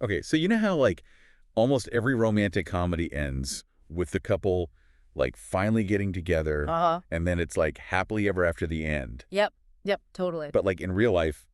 Okay, so you know how, like, almost every romantic comedy ends with the couple, like, finally getting together, Uh-huh. and then it's, like, happily ever after the end. Yep. Yep, totally. But, like, in real life,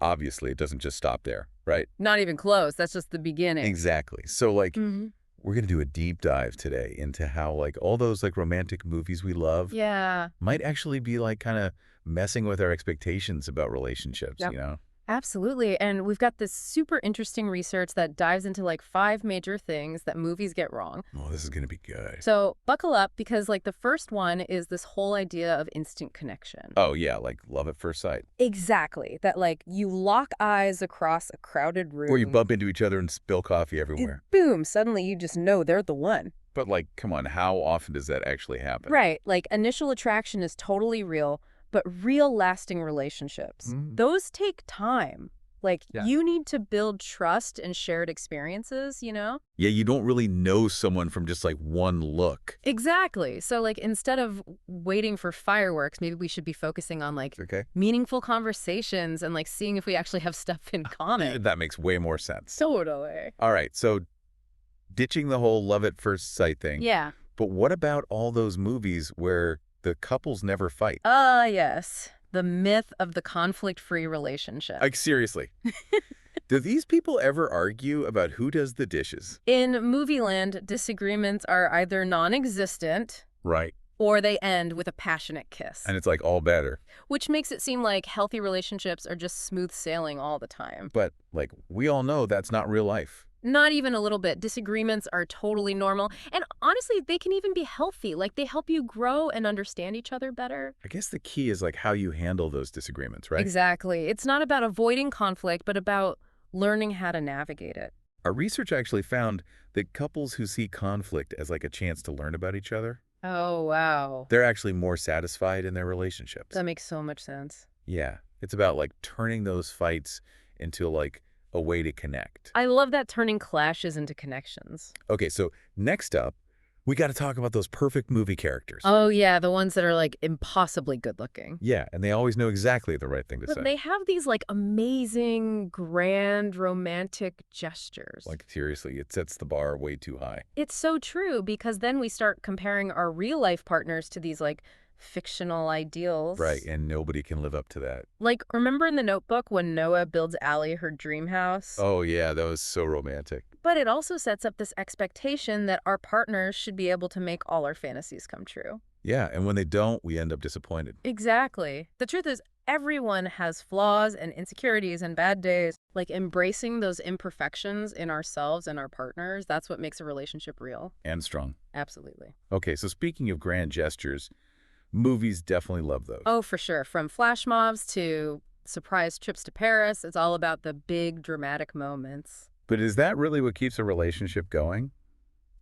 obviously, it doesn't just stop there, right? Not even close. That's just the beginning. Exactly. So, like, Mhm. we're gonna do a deep dive today into how, like, all those, like, romantic movies we love Yeah. might actually be, like, kinda messing with our expectations about relationships, Yep. you know? Absolutely. And we've got this super interesting research that dives into like 5 major things that movies get wrong. Oh, this is gonna be good. So buckle up because like the first one is this whole idea of instant connection. Oh, yeah, like, love at first sight. Exactly. That like you lock eyes across a crowded Where you room. bump into each other and spill coffee everywhere. Boom, suddenly you just know they're the one. But, like, come on, how often does that actually happen? Right. Like initial attraction is totally real, but real lasting relationships, Mm. those take time. Like Yeah. you need to build trust and shared experiences, you know? Yeah, you don't really know someone from just, like, one look. Exactly. So like instead of waiting for fireworks, maybe we should be focusing on like Okay. meaningful conversations and like seeing if we actually have stuff in common. That makes way more sense. Totally. All right, so ditching the whole love at first sight thing, Yeah. but what about all those movies where the couples never fight? Ah, yes. The myth of the conflict-free relationship. Like, seriously. Do these people ever argue about who does the dishes? In movie land, disagreements are either non-existent Right. or they end with a passionate kiss, And it's, like, all better. which makes it seem like healthy relationships are just smooth sailing all the time. But, like, we all know that's not real life. Not even a little bit. Disagreements are totally normal. And honestly, they can even be healthy. Like they help you grow and understand each other better. I guess the key is, like, how you handle those disagreements, right? Exactly. It's not about avoiding conflict, but about learning how to navigate it. Our research actually found that couples who see conflict as, like, a chance to learn about each other, Oh, wow. they're actually more satisfied in their relationships. That makes so much sense. Yeah. It's about, like, turning those fights into, like, a way to connect. I love that turning clashes into connections. Okay, so next up, we got to talk about those perfect movie characters. Oh, yeah, the ones that are like impossibly good looking. Yeah, and they always know exactly the right thing to But say. they have these like amazing, grand, romantic gestures. Like, seriously, it sets the bar way too high. It's so true because then we start comparing our real life partners to these like fictional ideals. Right, and nobody can live up to that. Like, remember in The Notebook when Noah builds Allie her dream house? Oh, yeah, that was so romantic. But it also sets up this expectation that our partners should be able to make all our fantasies come true. Yeah, and when they don't, we end up disappointed. Exactly. The truth is, everyone has flaws and insecurities and bad days. Like, embracing those imperfections in ourselves and our partners, that's what makes a relationship real. And strong. Absolutely. Okay, so speaking of grand gestures, movies definitely love those. Oh, for sure. From flash mobs to surprise trips to Paris, it's all about the big dramatic moments. But is that really what keeps a relationship going?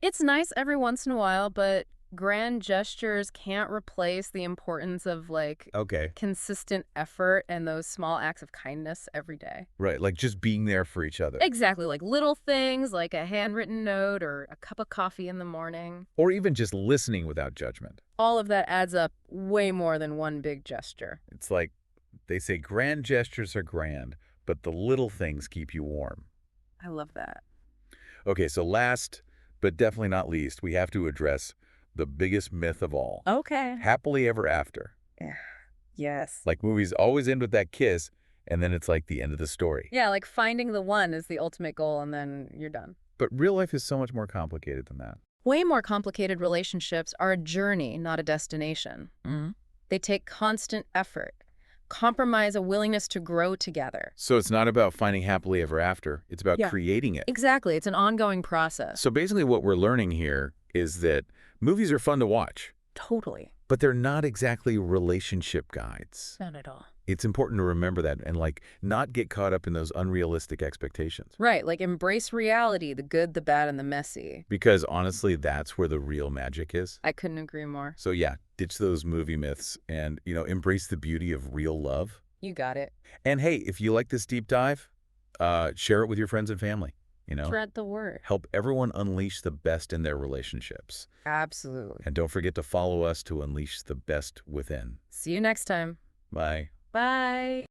It's nice every once in a while, but grand gestures can't replace the importance of like Okay. consistent effort and those small acts of kindness every day. Right, like just being there for each other. Exactly, like little things like a handwritten note or a cup of coffee in the morning. Or even just listening without judgment. All of that adds up way more than one big gesture. It's like they say grand gestures are grand, but the little things keep you warm. I love that. Okay, so last, but definitely not least, we have to address the biggest myth of all. Okay. Happily ever after. Yes. Like movies always end with that kiss, and then it's like the end of the story. Yeah, like finding the one is the ultimate goal and then you're done. But real life is so much more complicated than that. Way more complicated relationships are a journey, not a destination. They take constant effort, compromise, a willingness to grow together. So it's not about finding happily ever after. It's about Yeah. creating it. Exactly. It's an ongoing process. So basically what we're learning here is that movies are fun to watch, Totally. but they're not exactly relationship guides. Not at all. It's important to remember that and, like, not get caught up in those unrealistic expectations. Right. Like embrace reality, the good, the bad, and the messy. Because honestly, that's where the real magic is. I couldn't agree more. So yeah, ditch those movie myths and, embrace the beauty of real love. You got it. And hey, if you like this deep dive, share it with your friends and family, Spread the word. Help everyone unleash the best in their relationships. Absolutely. And don't forget to follow us to unleash the best within. See you next time. Bye. Bye.